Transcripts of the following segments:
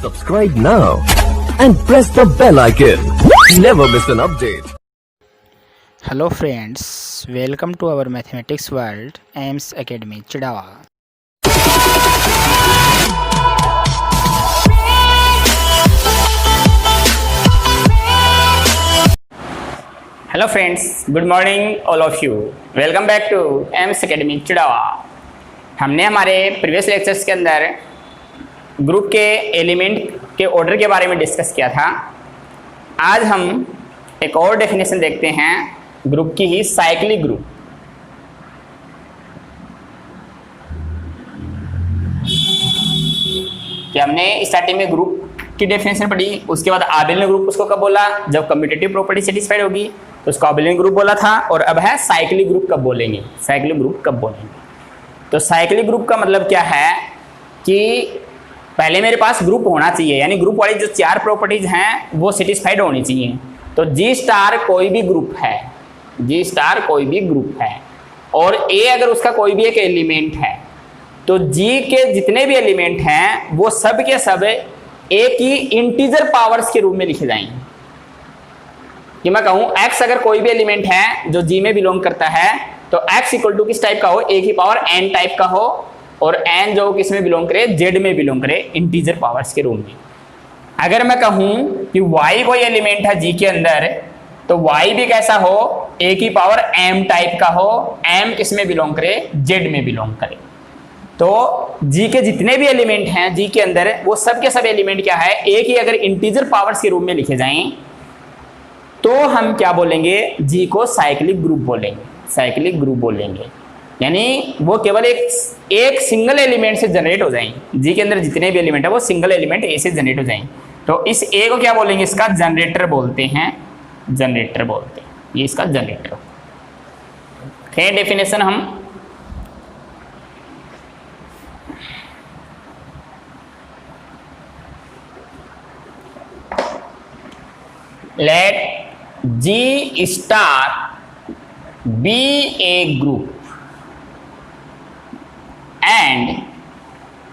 Subscribe now and press the bell icon. Never miss an update. Hello friends, welcome to our mathematics world, AIMS Academy, Chidawa. Hello friends, good morning all of you. Welcome back to AIMS Academy, Chidawa. हमने हमारे previous lectures के अंदर group के element के order के बारे में discuss किया था। आज हम एक और डेफिनेशन देखते हैं ग्रुप की ही, साइक्लिक ग्रुप। कि हमने स्टार्टिंग में ग्रुप की डेफिनेशन पढ़ी, उसके बाद आबेलियन ग्रुप उसको कब बोला, जब कम्यूटेटिव प्रॉपर्टी सेटिस्फाइड होगी तो उसको आबेलियन ग्रुप बोला था। और अब है साइक्लिक ग्रुप कब बोलेंगे, साइक्लिक ग्रुप कब बोलेंगे। तो साइक्लिक ग्रुप का मतलब क्या है कि पहले मेरे पास ग्रुप होना चाहिए, यानी ग्रुप वाली जो चार प्रॉपर्टीज हैं वो सेटिस्फाइड होनी चाहिए। तो जी स्टार कोई भी ग्रुप है, जी स्टार कोई भी ग्रुप है और ए अगर उसका कोई भी एक एलिमेंट है तो जी के जितने भी एलिमेंट हैं वो सब के सब ए की इंटीजर पावर्स के रूप में लिखे जाएंगे। कि मैं कहूँ x अगर कोई भी एलिमेंट है जो जी में बिलोंग करता है तो x इक्वल टू किस टाइप का हो, ए की पावर n टाइप का हो, और n जो किस में बिलोंग करे, z में बिलोंग करे, इंटीजर पावर्स के रूप में। अगर मैं कहूं कि y कोई एलिमेंट है g के अंदर तो y भी कैसा हो, a की पावर m टाइप का हो, m किस में बिलोंग करे, z में बिलोंग करे। तो g के जितने भी एलिमेंट हैं g के अंदर वो सब के सब एलिमेंट क्या है, a की अगर इंटीजर पावर्स के रूप में लिखे जाएं तो हम क्या बोलेंगे, g को साइक्लिक ग्रुप बोलेंगे, साइक्लिक ग्रुप बोलेंगे। यानी वो केवल एक सिंगल एलिमेंट से जनरेट हो जाएंगे। जी के अंदर जितने भी एलिमेंट है वो सिंगल एलिमेंट ए से जनरेट हो जाएंगे। तो इस ए को क्या बोलेंगे, इसका जनरेटर बोलते हैं, जनरेटर बोलते हैं, ये इसका जनरेटर है। डेफिनेशन हम let G star be a group and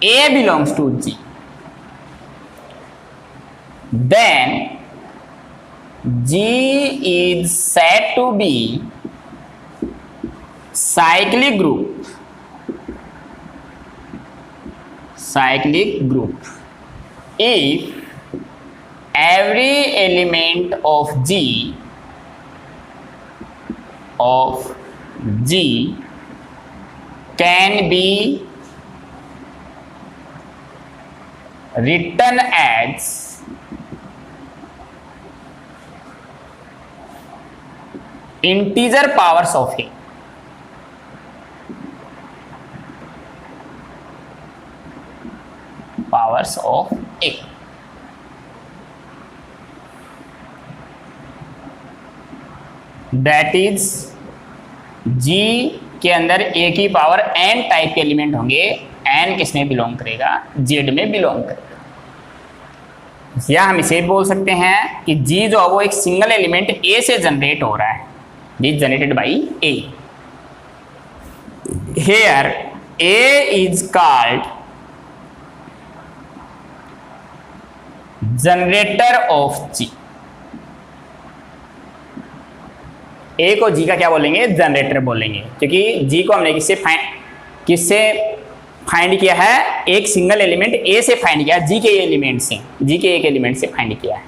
A belongs to G, then G is said to be cyclic group, cyclic group if every element of G can be written as integer powers of A. Powers of A. That is G के अंदर ए की power n type के element होंगे, n किस में belong करेगा, z में belong करेगा। या हम इसे बोल सकते हैं कि g जो है वो एक सिंगल एलिमेंट a से जनरेट हो रहा है, G generated by a। Here a is called generator of g। A को जी का क्या बोलेंगे, जनरेटर बोलेंगे, क्योंकि जी को हमने किससे फाइंड किया है, एक सिंगल एलिमेंट ए से फाइंड किया, जी के एलिमेंट से, जी के एक एलिमेंट से फाइंड किया है।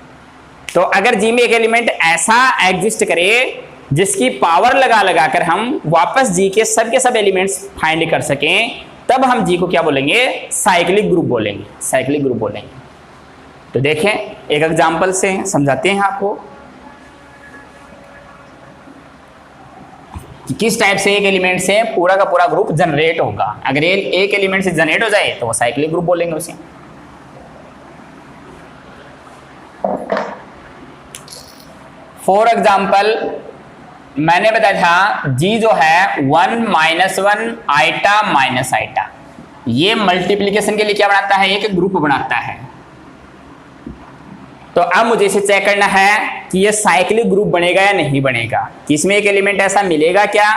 तो अगर जी में एक एलिमेंट ऐसा एग्जिस्ट करे जिसकी पावर लगा लगा कर हम वापस जी के सब एलिमेंट्स फाइंड कर सकें, तब हम जी को क्या बोलेंगे, साइक्लिक ग्रुप बोलेंगे, साइक्लिक ग्रुप बोलेंगे। तो देखें एक एग्जाम्पल से समझाते हैं आपको कि किस टाइप से एक एलिमेंट से पूरा का पूरा ग्रुप जनरेट होगा। अगर ये एक एलिमेंट से जनरेट हो जाए तो वो साइक्लिक ग्रुप बोलेंगे उसे। फॉर एग्जाम्पल मैंने बताया था जी जो है 1 - 1 आइटा माइनस आइटा, ये मल्टीप्लीकेशन के लिए क्या बनाता है, एक ग्रुप बनाता है। तो अब मुझे इसे चेक करना है कि ये साइक्लिक ग्रुप बनेगा या नहीं बनेगा, कि इसमें एक एलिमेंट ऐसा मिलेगा क्या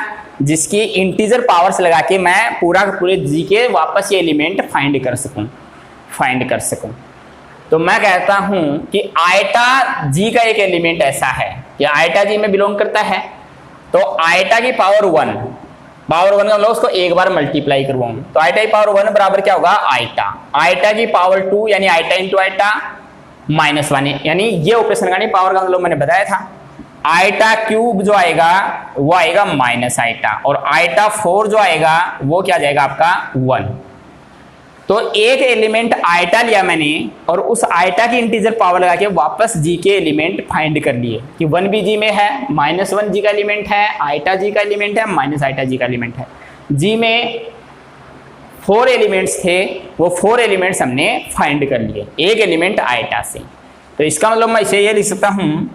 जिसकी इंटीजर पावर्स लगा के मैं पूरे जी के वापस ये एलिमेंट फाइंड कर सकूं। तो मैं कहता हूं कि आयटा जी का एक एलिमेंट ऐसा है कि आयटा जी में बिलोंग करता है, तो आयटा की पावर 1 का मतलब उसको एक बार मल्टीप्लाई करवाऊं, तो आयटा की पावर 1 बराबर क्या होगा आयटा, आयटा की पावर 2 यानी आयटा इंटू आयटा -1, यानी ये ऑपरेशन का नहीं, पावर का मतलब मैंने बताया था। आयटा क्यूब जो आएगा वो आएगा माइनस आयटा, और आयटा 4 जो आएगा वो क्या जाएगा आपका 1। तो एक एलिमेंट आयटा लिया मैंने और उस आयटा की इंटीजर पावर लगा के वापस जी के एलिमेंट फाइंड कर लिए कि 1 भी जी में है, -1 जी का एलिमेंट है, आयटा जी का एलिमेंट है, माइनस आयटा जी का एलिमेंट है। जी में 4 एलिमेंट्स थे, वो 4 एलिमेंट्स हमने फाइंड कर लिए एक एलिमेंट आयटा से। तो इसका मतलब मैं इसे ये लिख सकता हूं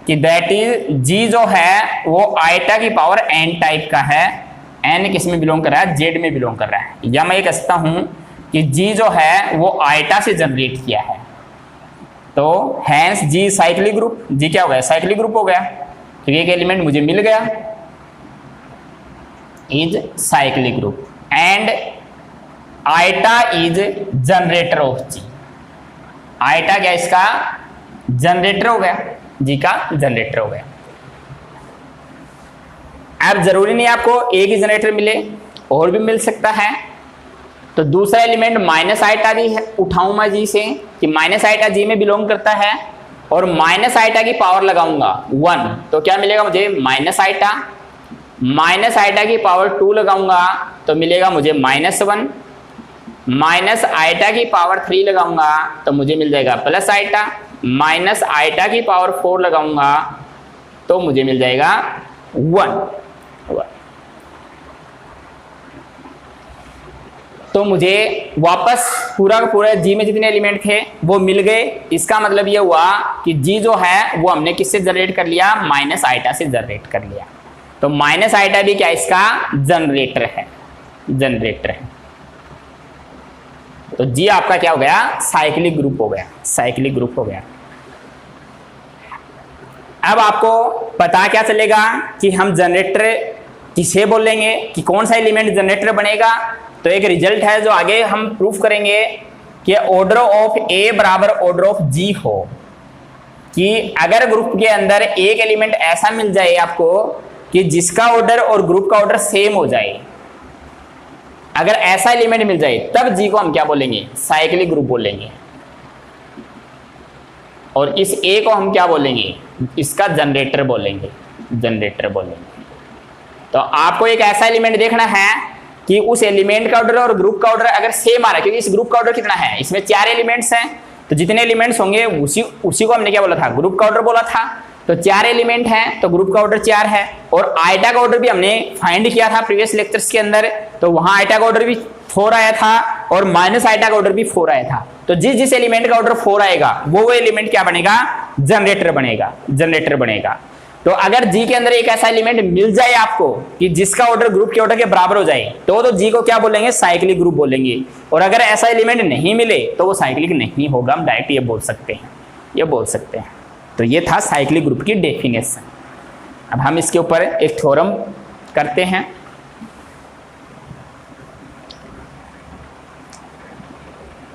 कि दैट इज जी जो है वो आयटा की पावर n टाइप का है, n किस में बिलोंग कर रहा है, z में बिलोंग कर रहा है। या मैं ये कह सकता हूं कि जी जो है वो आयटा से जनरेट किया है, तो हैंस जी साइक्लिक ग्रुप, जी क्या हो गया साइक्लिक ग्रुप हो गया, तो एक एलिमेंट मुझे मिल गया is cyclic group, and eta is generator of G. Eta क्या इसका जनरेटर हो गया, जी का जनरेटर हो गया। अब जरूरी नहीं आपको एक ही जनरेटर मिले, और भी मिल सकता है। तो दूसरा एलिमेंट माइनस आयटा भी है, उठाऊं मैं जी से कि माइनस आयटा जी में बिलोंग करता है, और माइनस आयटा की पावर लगाऊंगा 1, तो क्या मिलेगा मुझे माइनस आयटा की पावर 2 लगाऊंगा तो मिलेगा मुझे -1, माइनस आयटा की पावर 3 लगाऊंगा तो मुझे मिल जाएगा प्लस आयटा, माइनस आयटा की पावर 4 लगाऊंगा तो मुझे मिल जाएगा 1। तो मुझे वापस पूरा का पूरा जी में जितने एलिमेंट थे वो मिल गए। इसका मतलब ये हुआ कि जी जो है वो हमने किससे जनरेट कर लिया, माइनस आयटा से जनरेट कर लिया। तो माइनस आयटा भी क्या इसका जनरेटर है, जनरेटर है। तो जी आपका क्या हो गया साइक्लिक ग्रुप हो गया, साइक्लिक ग्रुप हो गया। अब आपको पता क्या चलेगा कि हम जनरेटर किसे बोलेंगे, कि कौन सा एलिमेंट जनरेटर बनेगा। तो एक रिजल्ट है जो आगे हम प्रूफ करेंगे कि ऑर्डर ऑफ ए बराबर ऑर्डर ऑफ जी हो, कि अगर ग्रुप के अंदर एक एलिमेंट ऐसा मिल जाए आपको कि जिसका ऑर्डर और ग्रुप का ऑर्डर सेम हो जाए, अगर ऐसा एलिमेंट मिल जाए तब जी को हम क्या बोलेंगे साइक्लिक ग्रुप बोलेंगे, और इस ए को हम क्या बोलेंगे, इसका जनरेटर बोलेंगे, जनरेटर बोलेंगे। तो आपको एक ऐसा एलिमेंट देखना है कि उस एलिमेंट का ऑर्डर और ग्रुप का ऑर्डर अगर सेम आ रहा है, क्योंकि इस ग्रुप का ऑर्डर कितना है, इसमें 4 एलिमेंट्स हैं, तो जितने एलिमेंट्स होंगे उसी को हमने क्या बोला था, ग्रुप का ऑर्डर बोला था। तो 4 एलिमेंट हैं तो ग्रुप का ऑर्डर 4 है, और आयटा का ऑर्डर भी हमने फाइंड किया था प्रीवियस लेक्चर्स के अंदर, तो वहां आयटा का ऑर्डर भी 4 आया था और माइनस आयटा का ऑर्डर भी 4 आया था। तो जिस एलिमेंट का ऑर्डर 4 आएगा वो एलिमेंट क्या बनेगा, जनरेटर बनेगा, जनरेटर बनेगा। तो अगर जी के अंदर एक ऐसा एलिमेंट मिल जाए आपको कि जिसका ऑर्डर ग्रुप के ऑर्डर के बराबर हो जाए, तो जी को क्या बोलेंगे साइक्लिक ग्रुप बोलेंगे। और अगर ऐसा एलिमेंट नहीं मिले तो वो साइक्लिक नहीं होगा, हम डायरेक्ट ये बोल सकते हैं, ये बोल सकते हैं। तो ये था साइक्लिक ग्रुप की डेफिनेशन। अब हम इसके ऊपर एक थ्योरम करते हैं।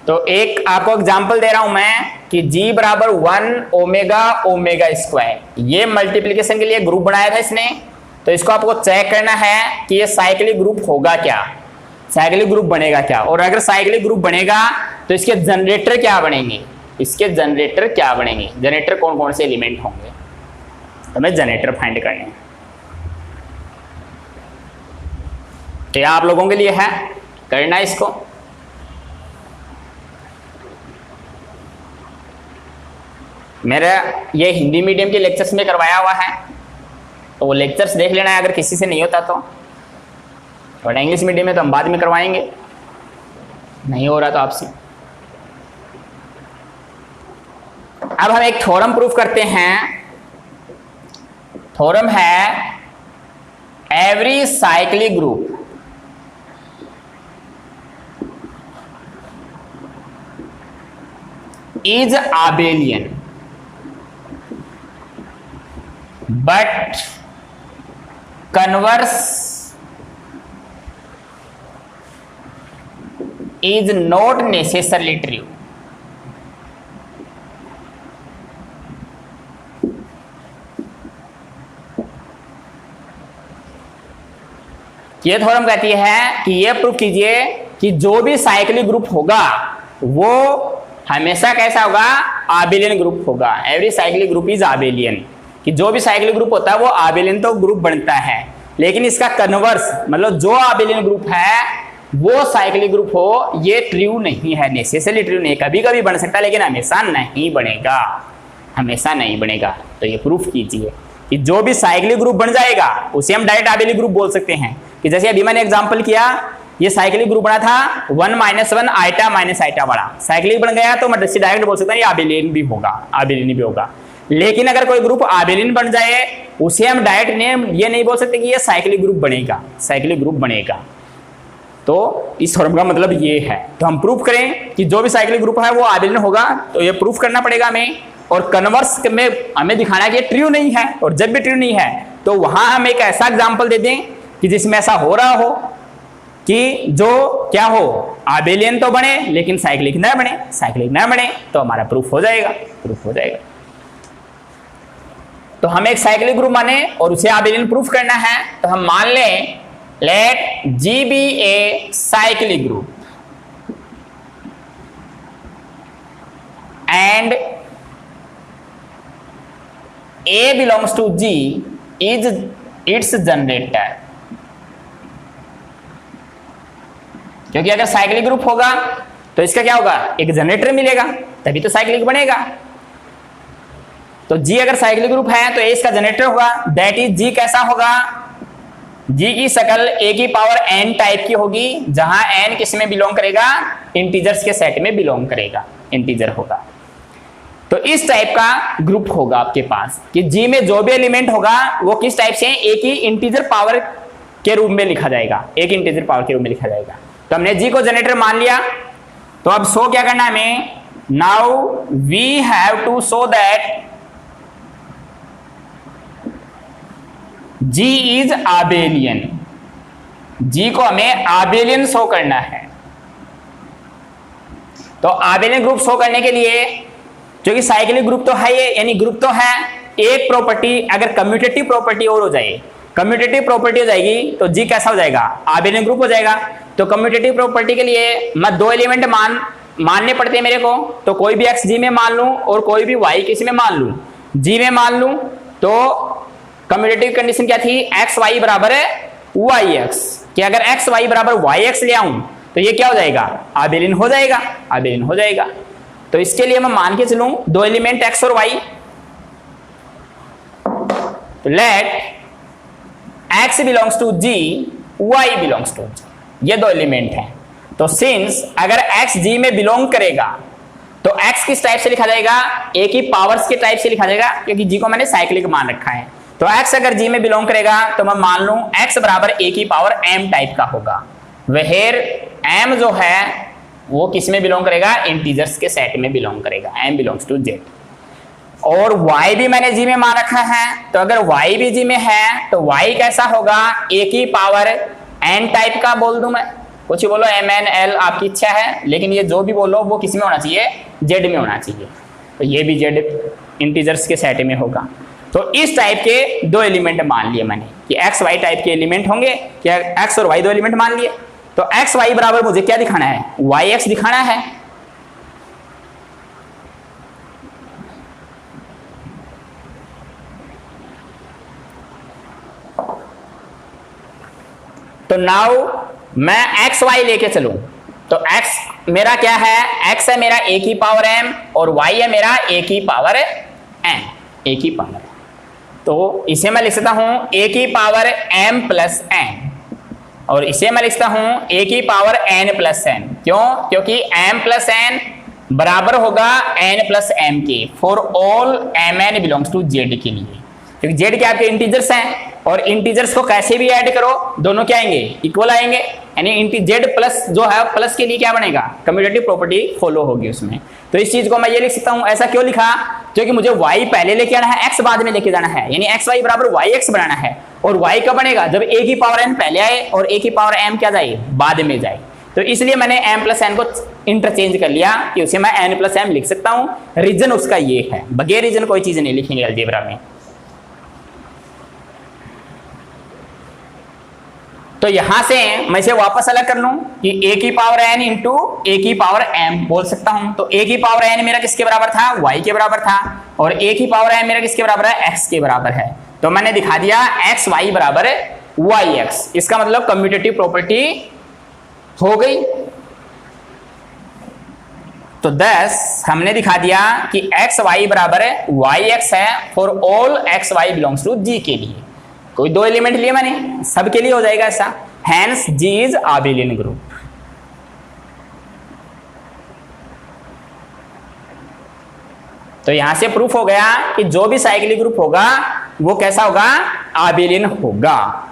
तो एक आपको एग्जांपल दे रहा हूं मैं कि G बराबर 1 ओमेगा ओमेगा स्क्वायर, ये मल्टीप्लिकेशन के लिए ग्रुप बनाया था इसने। तो इसको आपको चेक करना है कि ये साइक्लिक ग्रुप होगा क्या, साइक्लिक ग्रुप बनेगा क्या, और अगर साइक्लिक ग्रुप बनेगा तो इसके जनरेटर क्या बनेंगे, इसके जनरेटर क्या बनेंगे, जनरेटर कौन कौन से एलिमेंट होंगे, तो हमें जनरेटर फाइंड करने हैं। तो यह आप लोगों के लिए है करना इसको। मेरा ये हिंदी मीडियम के लेक्चर्स में करवाया हुआ है, तो वो लेक्चर्स देख लेना है अगर किसी से नहीं होता तो, और इंग्लिश मीडियम में तो हम बाद में करवाएंगे, नहीं हो रहा तो आपसे। अब हम एक थ्योरम प्रूफ करते हैं। थ्योरम है every cyclic group is abelian but converse is not necessarily true। ये थ्योरम कहती है कि ये प्रूफ कीजिए कि जो भी साइक्लिक ग्रुप होगा वो हमेशा कैसा होगा, आबेलियन ग्रुप होगा। एवरी साइक्लिक ग्रुप इज आबेलियन, कि जो भी साइक्लिक ग्रुप होता है वो आबेलियन तो ग्रुप बनता है, लेकिन इसका कन्वर्स मतलब जो आबेलियन ग्रुप है वो साइक्लिक ग्रुप हो, ये ट्रू नहीं है, नेसेसरी ट्रू नहीं, कभी कभी बन सकता है लेकिन हमेशा नहीं बनेगा, हमेशा नहीं बनेगा। तो ये प्रूफ कीजिए कि जो भी साइक्लिक ग्रुप बन जाएगा उसे हम डायरेक्ट आबेलियन ग्रुप बोल सकते हैं। कि जैसे अभी मैंने एग्जांपल किया, ये साइक्लिक ग्रुप बना था 1 - 1 आइटा माइनस आइटा बड़ा साइक्लिक बन गया, तो मैं डायरेक्ट बोल सकता हूँ ये आबेलियन भी होगा, आबेलियन भी होगा। लेकिन अगर कोई ग्रुप आबेलियन बन जाए उसे हम डायरेक्ट नेम ये नहीं बोल सकते कि ये साइक्लिक ग्रुप बनेगा, साइक्लिक ग्रुप बनेगा। तो इस थ्योरम का मतलब ये है। तो हम प्रूफ करें कि जो भी साइक्लिक ग्रुप है वो आबेलियन होगा, तो ये प्रूफ करना पड़ेगा हमें। और कन्वर्स में हमें दिखाना है कि ये ट्रू नहीं है, और जब भी ट्रू नहीं है तो वहां हम एक ऐसा एग्जांपल दे दें कि जिसमें ऐसा हो रहा हो कि जो क्या हो, आबेलियन तो बने लेकिन साइक्लिक ना बने, साइक्लिक ना बने, तो हमारा प्रूफ हो जाएगा, प्रूफ हो जाएगा। तो हमें एक साइक्लिक ग्रुप माने और उसे आबेलियन प्रूफ करना है, तो हम मान लें late G be a cyclic group and A belongs to G is its generator। क्योंकि अगर साइक्लिक ग्रुप होगा तो इसका क्या होगा, एक जनरेटर मिलेगा, तभी तो साइक्लिक बनेगा। तो G अगर साइक्लिक ग्रुप है तो A इसका जनरेटर होगा, दैट इज G कैसा होगा, G की शक्ल A की पावर n टाइप की होगी, जहां n किस में बिलोंग करेगा, इंटीजर्स के सेट में बिलोंग करेगा, इंटीजर होगा। तो इस टाइप का ग्रुप होगा आपके पास कि G में जो भी एलिमेंट होगा वो किस टाइप से, एक ही इंटीजर पावर के रूप में लिखा जाएगा, एक इंटीजर पावर के रूप में लिखा जाएगा। तो हमने G को जनरेटर मान लिया, तो अब शो क्या करना है हमें, now we have to show that G is abelian. G को हमें आबेलियन शो करना है। तो आबेलियन ग्रुप शो करने के लिए, क्योंकि साइक्लिक ग्रुप तो है ये, यानी ग्रुप तो है, एक प्रॉपर्टी अगर कम्यूटेटिव प्रॉपर्टी और हो जाए, कम्यूटेटिव प्रॉपर्टी हो जाएगी तो G कैसा हो जाएगा, आबेलियन ग्रुप हो जाएगा। तो कम्यूटेटिव प्रॉपर्टी के लिए मैं दो एलिमेंट मानने पड़ते हैं मेरे को, तो कोई भी x G में मान लूं और कोई भी y किसी में मान लूं, G में मान लूं। तो कम्यूटेटिव कंडीशन क्या थी, एक्स वाई बराबर है वाई एक्स, कि अगर एक्स वाई बराबर वाई एक्स ले आऊं तो ये क्या हो जाएगा, आबेलियन हो जाएगा, आबेलियन हो जाएगा। तो इसके लिए मैं मान के चलूं दो एलिमेंट एक्स और वाई, तो let x belongs to G, y belongs to G, ये दो एलिमेंट हैं। तो सिंस अगर एक्स जी में बिलोंग करेगा तो एक्स किस टाइप से लिखा जाएगा, ए की पावर्स के टाइप से लिखा जाएगा, क्योंकि जी को मैंने साइक्लिक मान रखा है। तो x अगर G में बिलोंग करेगा तो मैं मान लूं x बराबर a की पावर m टाइप का होगा, वेयर m जो है वो किस में बिलोंग करेगा, इंटीजर्स के सेट में बिलोंग करेगा, m बिलोंग्स टू z। और y भी मैंने G में मान रखा है, तो अगर y भी G में है तो y कैसा होगा, a की पावर n टाइप का बोल दूं मैं, कुछ बोलो m n l आपकी इच्छा है, लेकिन ये जो भी बोलो वो किस में होना चाहिए, z में होना चाहिए। तो ये भी z इंटीजर्स के सेट में होगा। तो इस टाइप के दो एलिमेंट मान लिए मैंने कि एक्स वाई टाइप के एलिमेंट होंगे, क्या एक्स और वाई दो एलिमेंट मान लिए। तो एक्स वाई बराबर मुझे क्या दिखाना है, वाई एक्स दिखाना है। तो नाउ मैं एक्स वाई लेके चलूं, तो एक्स मेरा क्या है, एक्स है मेरा ए की पावर एम और वाई है मेरा ए की पावर एन, ए की पावर। तो इसे मैं लिख सकता हूं a की पावर m प्लस n, और इसे मैं लिखता हूं a की पावर n प्लस n। क्यों, क्योंकि m प्लस n बराबर होगा n प्लस m के, for all mn belongs to z के लिए, क्योंकि z के आपके इंटीजर्स हैं और इंटीजर्स को कैसे भी ऐड करो दोनों क्या आएंगे, इक्वल आएंगे, यानी z प्लस जो है प्लस के लिए क्या बनेगा, कम्यूटेटिव प्रॉपर्टी फॉलो होगी उसमें। तो इस चीज को मैं ये लिख सकता हूं, ऐसा क्यों लिखा, क्योंकि मुझे y पहले लेके आना है, x बाद में लेके जाना है, यानी एक्स वाई बराबर वाई एक्स बनाना है। और y कब बनेगा, जब a की पावर n पहले आए और a की पावर m क्या जाए, बाद में जाए। तो इसलिए मैंने m प्लस n को इंटरचेंज कर लिया कि उसे मैं n प्लस m लिख सकता हूं। रीजन उसका ये है, बगैर रीजन कोई चीज नहीं लिखेंगे अलजेब्रा में। तो तो यहां से मैं इसे वापस अलग कर लूं कि a की पावर n इंटू a की पावर m बोल सकता हूं। तो a की पावर n मेरा किसके बराबर था, y के बराबर था, और a की पावर m मेरा किसके बराबर है, x के बराबर है। तो मैंने दिखा दिया x y बराबर yx, इसका मतलब कम्यूटेटिव प्रॉपर्टी हो गई। तो 10 हमने दिखा दिया कि x y बराबर yx है for all x y belongs to g के लिए। कोई दो एलिमेंट लिए मैंने, सबके लिए हो जाएगा ऐसा। Hence G is abelian group. तो यहां से प्रूफ हो गया कि जो भी साइक्लिक ग्रुप होगा वो कैसा होगा, आबेलियन होगा।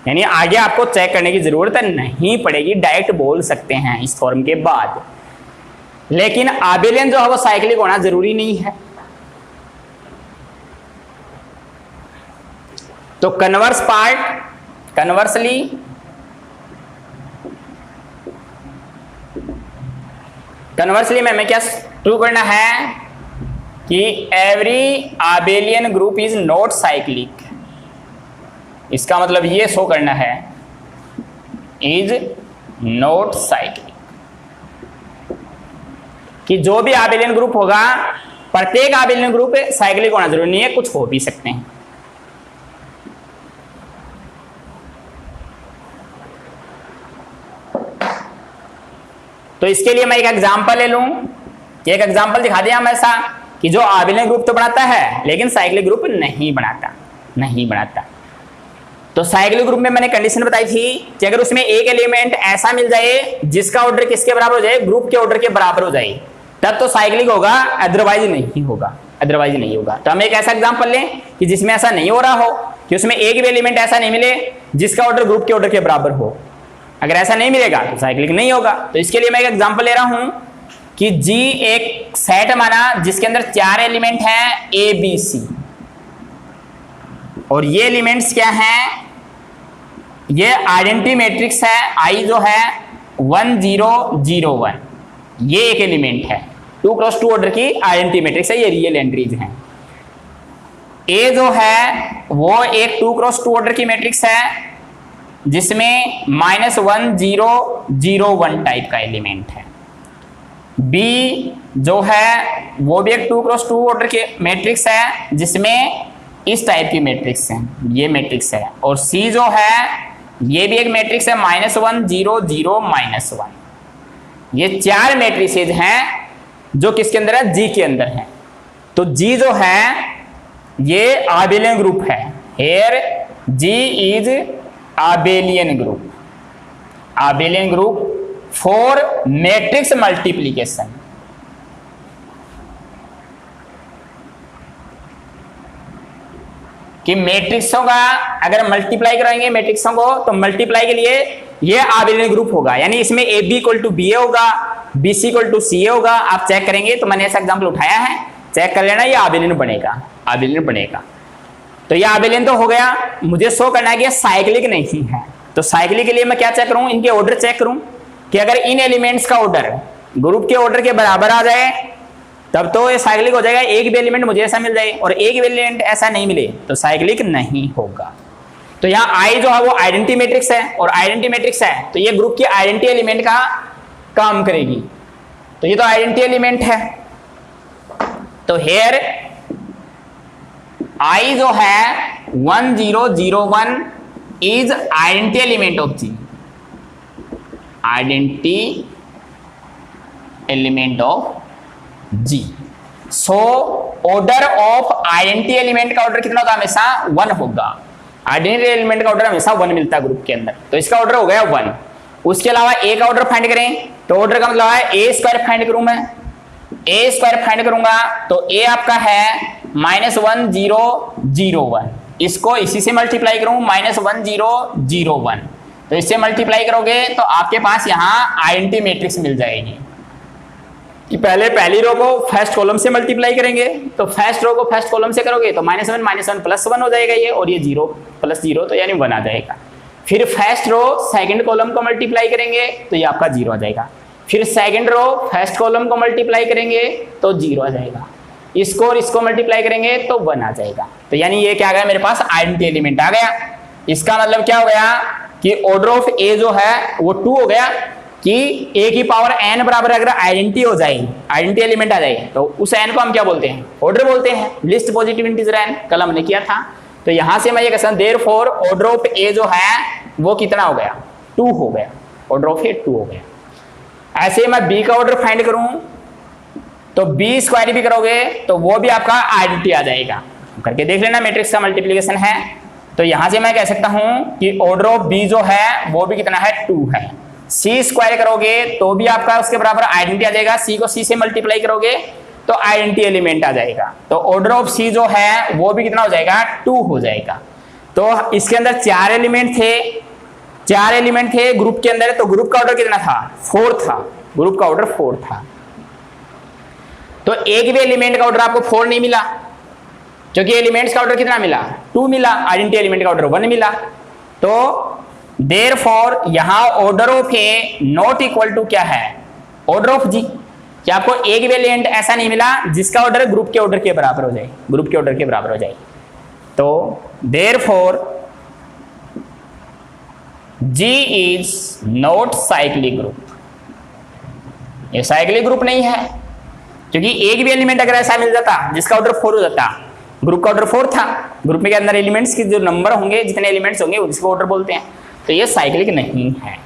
यानी आगे आपको चेक करने की जरूरत नहीं पड़ेगी, डायरेक्ट बोल सकते हैं इस फॉर्म के बाद। लेकिन आबेलियन जो है वो साइक्लिक होना जरूरी नहीं है। तो कन्वर्स पार्ट, कन्वर्सली में क्या प्रूव करना है कि every abelian group is not cyclic. इसका मतलब ये शो करना है इज नॉट साइक्लिक, कि जो भी आबेलियन ग्रुप होगा, प्रत्येक आबेलियन ग्रुप साइक्लिक होना जरूरी नहीं है, कुछ हो भी सकते हैं। तो इसके लिए मैं एक एग्जांपल ले लूं, एक एग्जांपल दिखा दिया हम ऐसा कि जो आबेलियन ग्रुप तो बनाता है लेकिन साइक्लिक ग्रुप नहीं बनाता। तो साइक्लिक ग्रुप में मैंने कंडीशन बताई थी कि अगर उसमें एक एलिमेंट ऐसा मिल जाए जिसका ऑर्डर किसके बराबर हो जाए, ग्रुप के ऑर्डर के बराबर हो जाए, तब तो साइक्लिक होगा, अदरवाइज नहीं होगा। तो हम एक ऐसा एग्जांपल लें कि जिसमें ऐसा नहीं हो रहा हो, कि उसमें एक भी एलिमेंट ऐसा नहीं मिले जिसका ऑर्डर ग्रुप के ऑर्डर के बराबर हो। अगर ऐसा नहीं मिलेगा तो साइक्लिक नहीं होगा। तो इसके लिए मैं एक एग्जांपल ले रहा हूं कि G एक सेट माना जिसके अंदर 4 एलिमेंट हैं A B C, और ये एलिमेंट्स क्या हैं, ये आइडेंटिटी मैट्रिक्स है। I जो है 1 0 0 1, ये एक एलिमेंट है, 2 क्रॉस 2 ऑर्डर की आइडेंटिटी मैट्रिक्स है, ये रियल एंट्रीज हैं। A जो है वो एक 2 क्रॉस 2 ऑर्डर की मैट्रिक्स है जिसमें -1 0 0 1 टाइप का एलिमेंट है। B जो है वो भी एक 2 क्रॉस 2 ऑर्डर के मैट्रिक्स है जिसमें इस टाइप की मैट्रिक्स है, ये मैट्रिक्स है। और C जो है ये भी एक मैट्रिक्स है, -1 0 0 -1। ये 4 मैट्रिसेज हैं जो किसके अंदर है, G के अंदर है। तो G जो है ये आबेलियन ग्रुप है। Here G is abelian group for matrix multiplication. कि मैट्रिक्सों का अगर मल्टीप्लाई कराएंगे मैट्रिक्सों को, तो मल्टीप्लाई के लिए ये आबेलियन ग्रुप होगा। यानी इसमें AB इक्वल टू BA होगा, BC इक्वल टू CA होगा। आप चेक करेंगे, तो मैंने ऐसा एग्जाम्पल उठाया है, चेक कर लेना, ये आबेलियन बनेगा। तो ये आबेलियन तो हो गया। मुझे शो करना है कि ये साइक्लिक नहीं है। तो साइक्लिक के लिए मैं क्या चेक करूं, इनके ऑर्डर चेक करूं कि अगर इन एलिमेंट्स का ऑर्डर ग्रुप के ऑर्डर के बराबर आ जाए तब तो ये साइक्लिक हो जाएगा। एक भी एलिमेंट मुझे ऐसा मिल जाए और एक भी एलिमेंट ऐसा नहीं मिले तो साइक्लिक नहीं होगा। तो यहाँ I जो है वो आइडेंटिटी मैट्रिक्स है, और आइडेंटिटी मैट्रिक्स है तो ये ग्रुप की आइडेंटिटी एलिमेंट का काम करेगी। तो ये तो आइडेंटिटी एलिमेंट है। तो हेयर I जो है 1 0 0 1 is identity element of G, identity element of G। So order of identity element का ऑर्डर कितना होता है, हमेशा 1 होगा। आइडेंटिटी एलिमेंट का ऑर्डर हमेशा 1 मिलता है ग्रुप के अंदर, तो इसका ऑर्डर हो गया 1। उसके अलावा A का ऑर्डर फाइंड करें, तो ऑर्डर का मतलब है A स्क्वायर फाइंड करूं मैं, A स्क्वायर फाइंड करूंगा तो A आपका है -1 0 0 1। इसको इसी से मल्टीप्लाई करूं, -1 0 0 1, तो इससे मल्टीप्लाई करोगे तो आपके पास यहाँ आइडेंटिटी मैट्रिक्स मिल जाएगी। कि पहले पहली रो को फर्स्ट कॉलम से मल्टीप्लाई करेंगे, तो फर्स्ट रो को फर्स्ट कॉलम से करोगे तो -1 + 1 हो जाएगा ये, और ये 0 + 0 तो यानी 1 आ जाएगा। फिर फर्स्ट रो सेकंड कॉलम को मल्टीप्लाई करेंगे तो ये आपका 0 आ जाएगा। फिर सेकंड रो फर्स्ट कॉलम को मल्टीप्लाई करेंगे तो 0 आ जाएगा। इसको और इसको मल्टीप्लाई करेंगे तो 1 आ जाएगा। तो यानी ये क्या आ गया, मेरे पास आइडेंटिटी एलिमेंट आ गया। इसका मतलब क्या हो गया कि ऑर्डर ऑफ ए जो है वो 2 हो गया, कि ए की पावर n बराबर अगर आइडेंटिटी हो जाए, आइडेंटिटी एलिमेंट आ जाए, तो उस n को हम क्या बोलते हैं, ऑर्डर बोलते हैं, लिस्ट पॉजिटिव इंटीजर n, कल हमने किया था। तो यहां से मैं ये कह सकता हूं देयरफॉर ऑर्डर ऑफ ए जो है वो कितना हो गया, 2 हो गया, ऑर्डर ऑफ ए 2 हो गया। ऐसे मैं b का ऑर्डर फाइंड करूं तो b स्क्वायर भी करोगे तो वो भी आपका आइडेंटिटी आ जाएगा, करके देख लेना, मैट्रिक्स का मल्टीप्लिकेशन है। तो यहां से मैं कह सकता हूं कि ऑर्डर ऑफ b जो है वो भी कितना है, 2 है। c स्क्वायर करोगे तो भी आपका उसके बराबर आइडेंटिटी आ जाएगा, c को c से मल्टीप्लाई करोगे तो आइडेंटिटी एलिमेंट आ जाएगा। तो ऑर्डर ऑफ c जो है वो भी कितना हो जाएगा, 2 हो जाएगा। तो इसके अंदर 4 एलिमेंट थे, 4 एलिमेंट थे ग्रुप के अंदर, तो ग्रुप का ऑर्डर कितना था, 4 था, ग्रुप का ऑर्डर 4 था। तो एक भी एलिमेंट का ऑर्डर आपको 4 नहीं मिला, क्योंकि एलिमेंट्स का ऑर्डर कितना मिला, 2 मिला, आइडेंटिटी एलिमेंट का ऑर्डर 1 मिला। तो देयरफॉर यहां order of a not equal to क्या है, ऑर्डर ऑफ जी, कि आपको एक भी एलिमेंट ऐसा नहीं मिला जिसका ऑर्डर ग्रुप के ऑर्डर के बराबर हो जाए, ग्रुप के ऑर्डर के बराबर हो जाए। तो therefore G is not cyclic group, ये साइक्लिक ग्रुप नहीं है, क्योंकि एक भी एलिमेंट अगर ऐसा मिल जाता जिसका ऑर्डर 4 हो जाता, ग्रुप का ऑर्डर 4 था, ग्रुप में के अंदर एलिमेंट्स के जो नंबर होंगे, जितने एलिमेंट्स होंगे उसको ऑर्डर बोलते हैं, तो ये साइक्लिक नहीं है।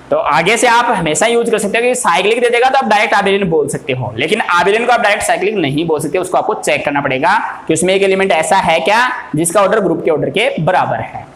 तो आगे से आप हमेशा यूज कर सकते हो कि साइक्लिक दे देगा तो आप डायरेक्ट आबेलियन बोल सकते हो, लेकिन आबेलियन को आप डायरेक्ट साइक्लिक नहीं बोल सकते, उसको आपको चेक करना पड़ेगा कि उसमें एक एलिमेंट ऐसा है क्या जिसका ऑर्डर ग्रुप के ऑर्डर के बराबर है।